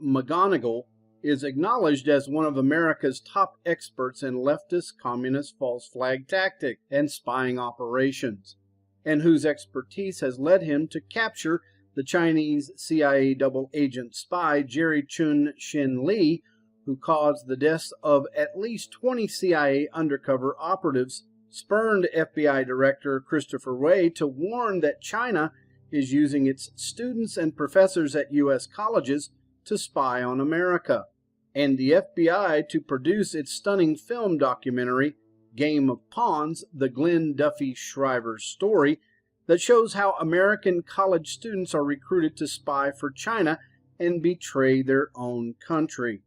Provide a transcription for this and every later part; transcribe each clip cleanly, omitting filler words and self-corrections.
McGonigal is acknowledged as one of America's top experts in leftist communist false flag tactics and spying operations, and whose expertise has led him to capture the Chinese CIA double agent spy Jerry Chun Shin Lee, who caused the deaths of at least 20 CIA undercover operatives, spurned FBI Director Christopher Wray to warn that China is using its students and professors at U.S. colleges to spy on America, and the FBI to produce its stunning film documentary, Game of Pawns, the Glenn Duffy Shriver story, that shows how American college students are recruited to spy for China and betray their own country.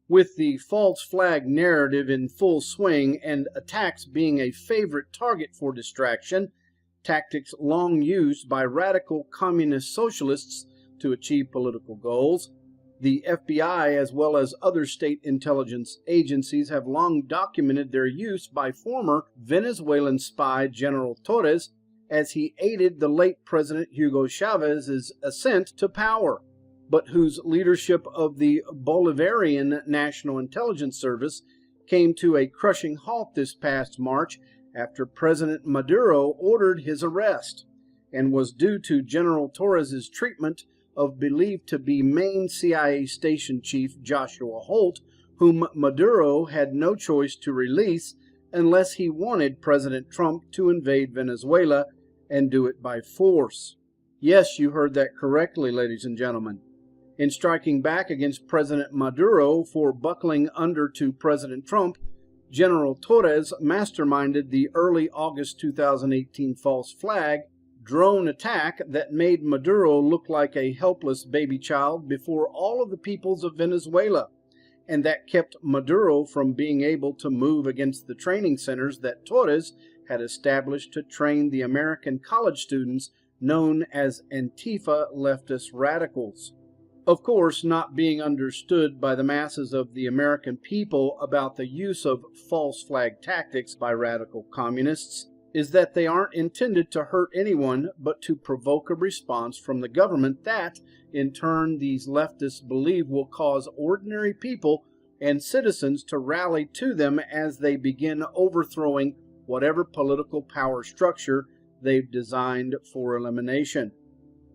With the false flag narrative in full swing and attacks being a favorite target for distraction, tactics long used by radical communist socialists to achieve political goals, the FBI, as well as other state intelligence agencies, have long documented their use by former Venezuelan spy General Torres, as he aided the late President Hugo Chávez's ascent to power, but whose leadership of the Bolivarian National Intelligence Service came to a crushing halt this past March after President Maduro ordered his arrest, and was due to General Torres's treatment of believed to be Maine CIA Station Chief Joshua Halt, whom Maduro had no choice to release unless he wanted President Trump to invade Venezuela and do it by force. Yes, you heard that correctly, ladies and gentlemen. In striking back against President Maduro for buckling under to President Trump, General Torres masterminded the early August 2018 false flag drone attack that made Maduro look like a helpless baby child before all of the peoples of Venezuela, and that kept Maduro from being able to move against the training centers that Torres had established to train the American college students known as Antifa leftist radicals. Of course, not being understood by the masses of the American people about the use of false flag tactics by radical communists is that they aren't intended to hurt anyone but to provoke a response from the government that, in turn, these leftists believe will cause ordinary people and citizens to rally to them as they begin overthrowing whatever political power structure they've designed for elimination.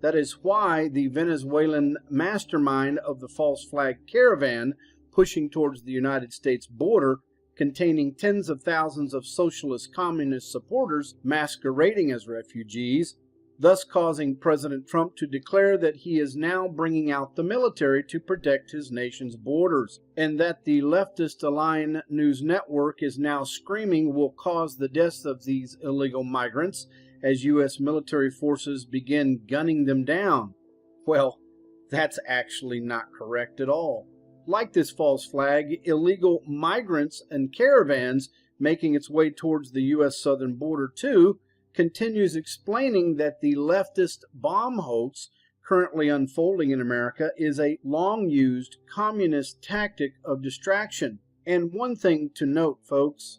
That is why the Venezuelan mastermind of the false flag caravan pushing towards the United States border, containing tens of thousands of socialist communist supporters masquerading as refugees, thus causing President Trump to declare that he is now bringing out the military to protect his nation's borders, and that the leftist Align News Network is now screaming will cause the deaths of these illegal migrants as U.S. military forces begin gunning them down. Well, that's actually not correct at all. Like this false flag, illegal migrants and caravans making its way towards the U.S. southern border too continues explaining that the leftist bomb hoax currently unfolding in America is a long-used communist tactic of distraction. And one thing to note, folks,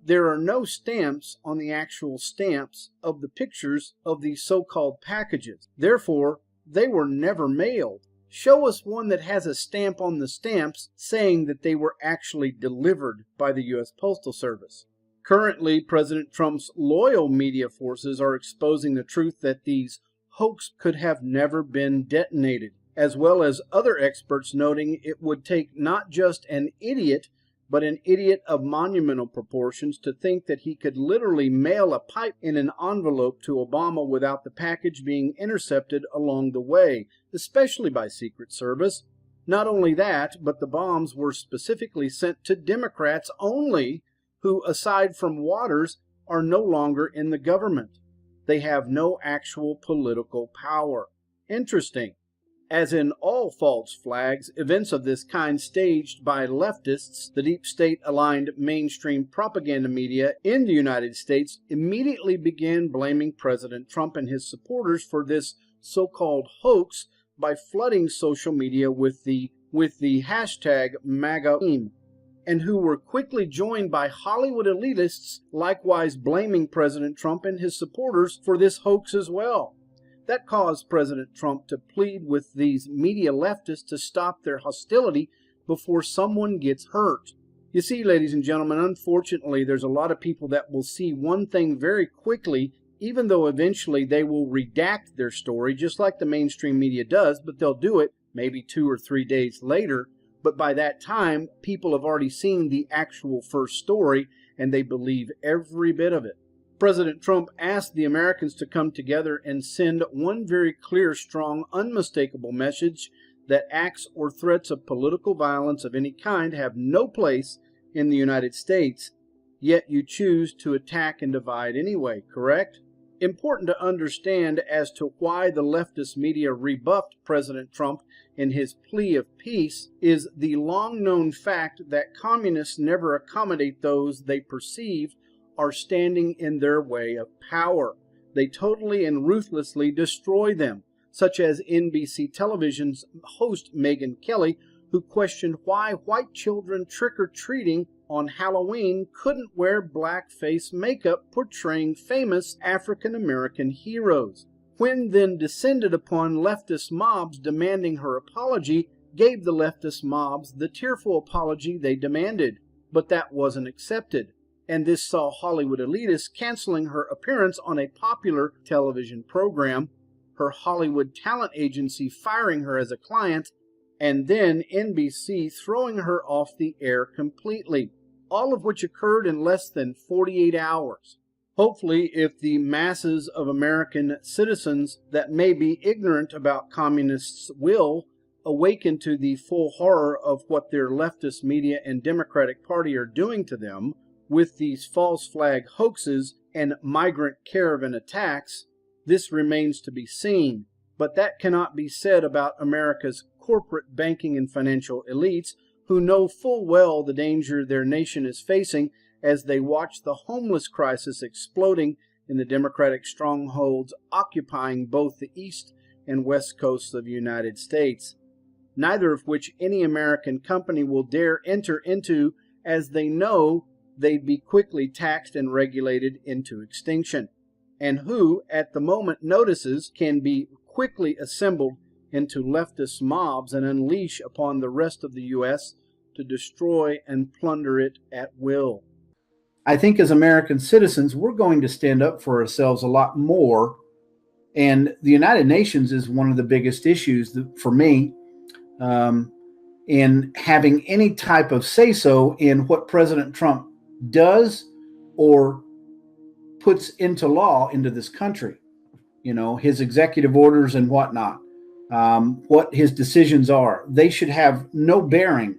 there are no stamps on the actual stamps of the pictures of these so-called packages. Therefore, they were never mailed. Show us one that has a stamp on the stamps saying that they were actually delivered by the U.S. Postal Service. Currently, President Trump's loyal media forces are exposing the truth that these hoaxes could have never been detonated, as well as other experts noting it would take not just an idiot, but an idiot of monumental proportions to think that he could literally mail a pipe in an envelope to Obama without the package being intercepted along the way, especially by Secret Service. Not only that, but the bombs were specifically sent to Democrats only, who, aside from Waters, are no longer in the government. They have no actual political power. Interesting. As in all false flags, events of this kind staged by leftists, the deep state-aligned mainstream propaganda media in the United States immediately began blaming President Trump and his supporters for this so-called hoax by flooding social media with the hashtag MAGA meme, and who were quickly joined by Hollywood elitists likewise blaming President Trump and his supporters for this hoax as well. That caused President Trump to plead with these media leftists to stop their hostility before someone gets hurt. You see, ladies and gentlemen, unfortunately, there's a lot of people that will see one thing very quickly, even though eventually they will redact their story, just like the mainstream media does, but they'll do it maybe 2 or 3 days later. But by that time, people have already seen the actual first story, and they believe every bit of it. President Trump asked the Americans to come together and send one very clear, strong, unmistakable message that acts or threats of political violence of any kind have no place in the United States, yet you choose to attack and divide anyway, correct? Important to understand as to why the leftist media rebuffed President Trump in his plea of peace is the long-known fact that communists never accommodate those they perceive are standing in their way of power. They totally and ruthlessly destroy them, such as NBC television's host Megyn Kelly, who questioned why white children trick-or-treating on Halloween couldn't wear blackface makeup portraying famous African-American heroes. When then descended upon leftist mobs demanding her apology, gave the leftist mobs the tearful apology they demanded, but that wasn't accepted. And this saw Hollywood elitists canceling her appearance on a popular television program, her Hollywood talent agency firing her as a client, and then NBC throwing her off the air completely, all of which occurred in less than 48 hours. Hopefully, if the masses of American citizens that may be ignorant about communists will awaken to the full horror of what their leftist media and Democratic Party are doing to them with these false flag hoaxes and migrant caravan attacks, this remains to be seen. But that cannot be said about America's corporate banking and financial elites, who know full well the danger their nation is facing as they watch the homeless crisis exploding in the Democratic strongholds occupying both the east and west coasts of the United States, neither of which any American company will dare enter into, as they know they'd be quickly taxed and regulated into extinction, and who, at the moment notices, can be quickly assembled into leftist mobs and unleash upon the rest of the U.S. to destroy and plunder it at will. I think as American citizens, we're going to stand up for ourselves a lot more, and the United Nations is one of the biggest issues for me in having any type of say-so in what President Trump does or puts into law into this country. You know, his executive orders and whatnot, what his decisions are. They should have no bearing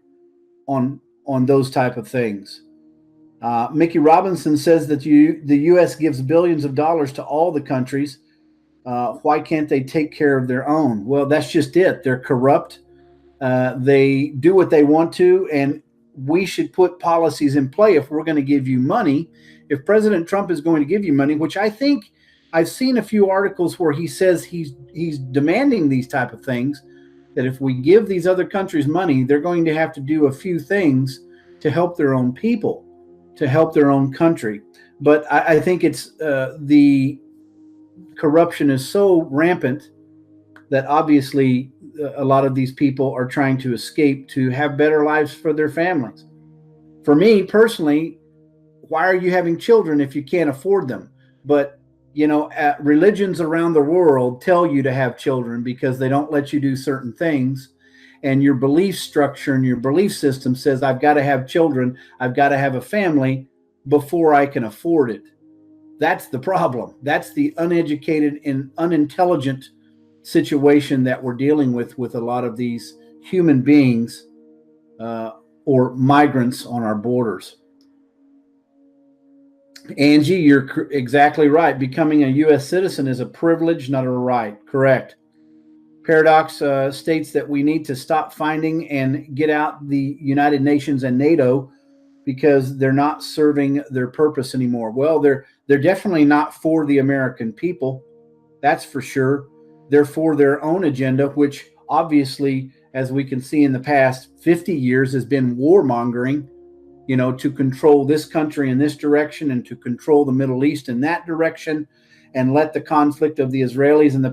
on those type of things. Mickey Robinson says that the U.S. gives billions of dollars to all the countries. Why can't they take care of their own? Well, that's just it. They're corrupt. They do what they want to, and we should put policies in play if we're going to give you money. If President Trump is going to give you money, which I think I've seen a few articles where he says he's demanding these type of things, that if we give these other countries money, they're going to have to do a few things to help their own people, to help their own country. But I think it's the corruption is so rampant that obviously a lot of these people are trying to escape to have better lives for their families. For me personally, why are you having children if you can't afford them? But, you know, religions around the world tell you to have children because they don't let you do certain things. And your belief structure and your belief system says, I've got to have children, I've got to have a family before I can afford it. That's the problem. That's the uneducated and unintelligent situation that we're dealing with a lot of these human beings or migrants on our borders. Angie, you're exactly right. Becoming a U.S. citizen is a privilege, not a right. Correct. Paradox states that we need to stop finding and get out the United Nations and NATO because they're not serving their purpose anymore. Well, they're definitely not for the American people. That's for sure. They're for their own agenda, which obviously, as we can see in the past 50 years, has been warmongering, to control this country in this direction and to control the Middle East in that direction. and let the conflict of the Israelis and the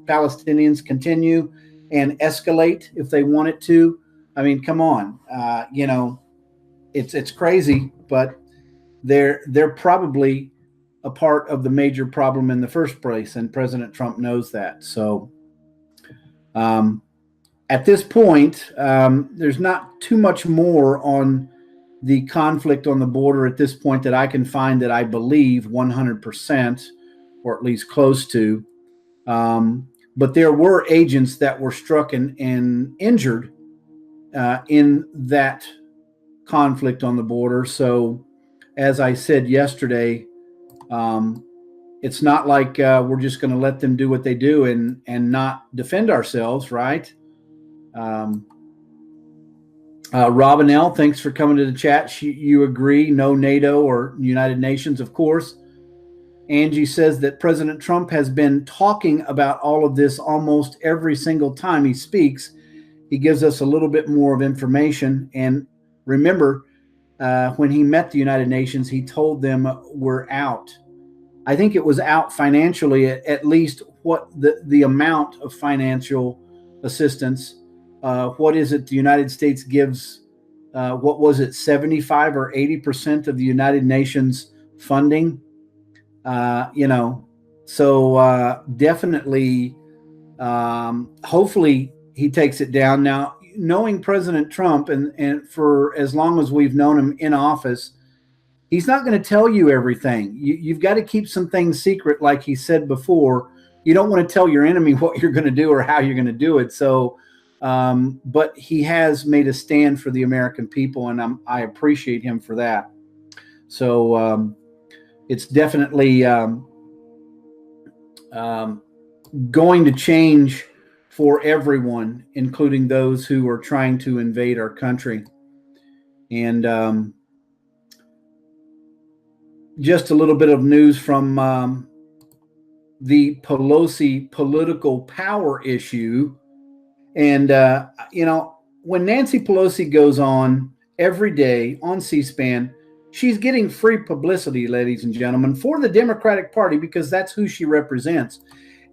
Palestinians continue and escalate if they want it to. I mean, come on, it's crazy, but they're probably a part of the major problem in the first place, and President Trump knows that. So at this point, there's not too much more on the conflict on the border at this point that I can find that I believe 100%, or at least close to. But there were agents that were struck and injured in that conflict on the border. So, as I said yesterday, it's not like we're just going to let them do what they do and not defend ourselves, right? Robin L., thanks for coming to the chat. You agree, no NATO or United Nations, of course. Angie says that President Trump has been talking about all of this almost every single time he speaks. He gives us a little bit more of information. And remember, when he met the United Nations, he told them we're out. I think it was out financially, at least what the amount of financial assistance. What is it the United States gives? What was it, 75 or 80% of the United Nations funding? So definitely, hopefully he takes it down. Now, knowing President Trump and for as long as we've known him in office, he's not going to tell you everything. You've got to keep some things secret, like he said before. You don't want to tell your enemy what you're going to do or how you're going to do it. So, but he has made a stand for the American people, and I appreciate him for that. So it's definitely going to change for everyone, including those who are trying to invade our country. And just a little bit of news from the Pelosi political power issue. And, when Nancy Pelosi goes on every day on C-SPAN, she's getting free publicity, ladies and gentlemen, for the Democratic Party, because that's who she represents.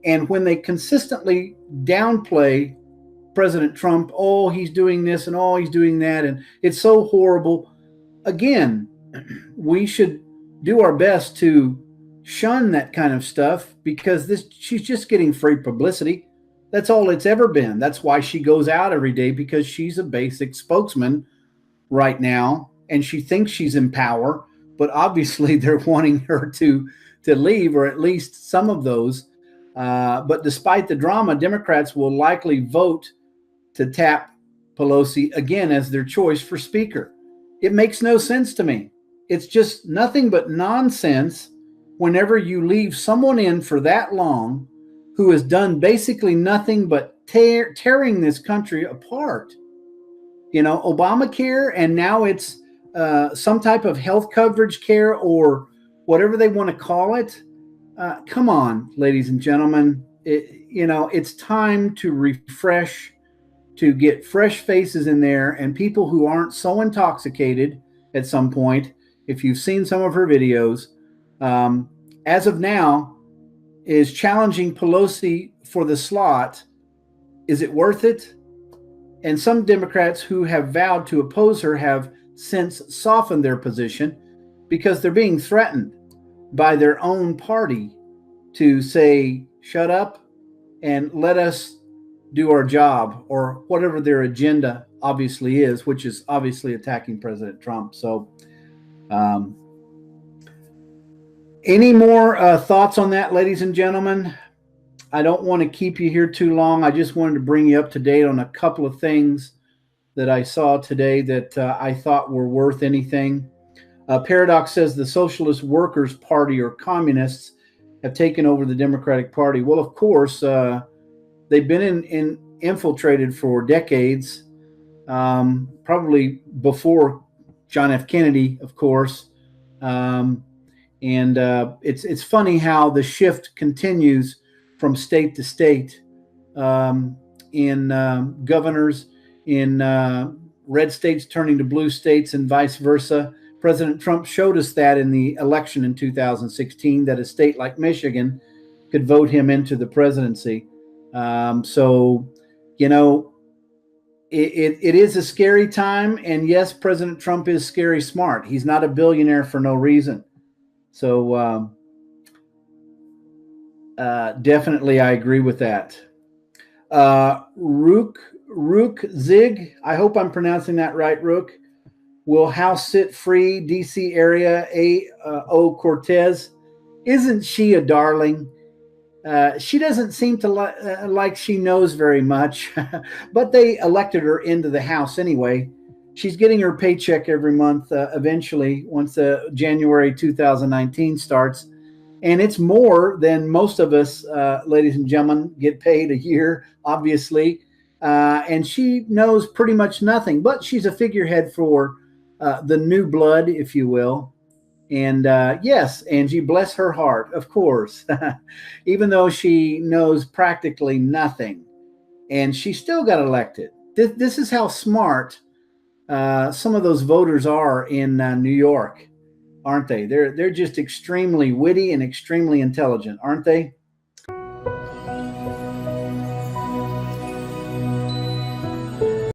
And when they consistently downplay President Trump, oh, he's doing this and oh, he's doing that, and it's so horrible. Again, we should do our best to shun that kind of stuff, because she's just getting free publicity. That's all it's ever been. That's why she goes out every day, because she's a basic spokesman right now, and she thinks she's in power, but obviously they're wanting her to leave, or at least some of those. But despite the drama, Democrats will likely vote to tap Pelosi again as their choice for speaker. It makes no sense to me. It's just nothing but nonsense whenever you leave someone in for that long who has done basically nothing but tearing this country apart. Obamacare, and now it's some type of health coverage care, or whatever they want to call it. Come on, ladies and gentlemen. It's time to refresh, to get fresh faces in there, and people who aren't so intoxicated at some point. If you've seen some of her videos, as of now, is challenging Pelosi for the slot. Is it worth it? And some Democrats who have vowed to oppose her have since softened their position, because they're being threatened by their own party to say, shut up and let us do our job, or whatever their agenda obviously is, which is obviously attacking President Trump. So any more thoughts on that, ladies and gentlemen? I don't want to keep you here too long. I just wanted to bring you up to date on a couple of things that I saw today that I thought were worth anything. Paradox says the Socialist Workers' Party, or communists, have taken over the Democratic Party. Well, of course, they've been infiltrated for decades, probably before John F. Kennedy, of course. And it's funny how the shift continues from state to state, in governors, in red states turning to blue states, and vice versa. President Trump showed us that in the election in 2016, that a state like Michigan could vote him into the presidency. So, you know, it is a scary time. And yes, President Trump is scary smart. He's not a billionaire for no reason. So definitely I agree with that. Rook Zig, I hope I'm pronouncing that right, Rook. Will House sit free D.C. area A.O. Cortez? Isn't she a darling? She doesn't seem to like she knows very much, but they elected her into the House anyway. She's getting her paycheck every month eventually once January 2019 starts. And it's more than most of us, ladies and gentlemen, get paid a year, obviously. And she knows pretty much nothing, but she's a figurehead for the new blood, if you will. And yes, Angie, bless her heart, of course, even though she knows practically nothing. And she still got elected. This is how smart some of those voters are in New York, aren't they? They're just extremely witty and extremely intelligent, aren't they?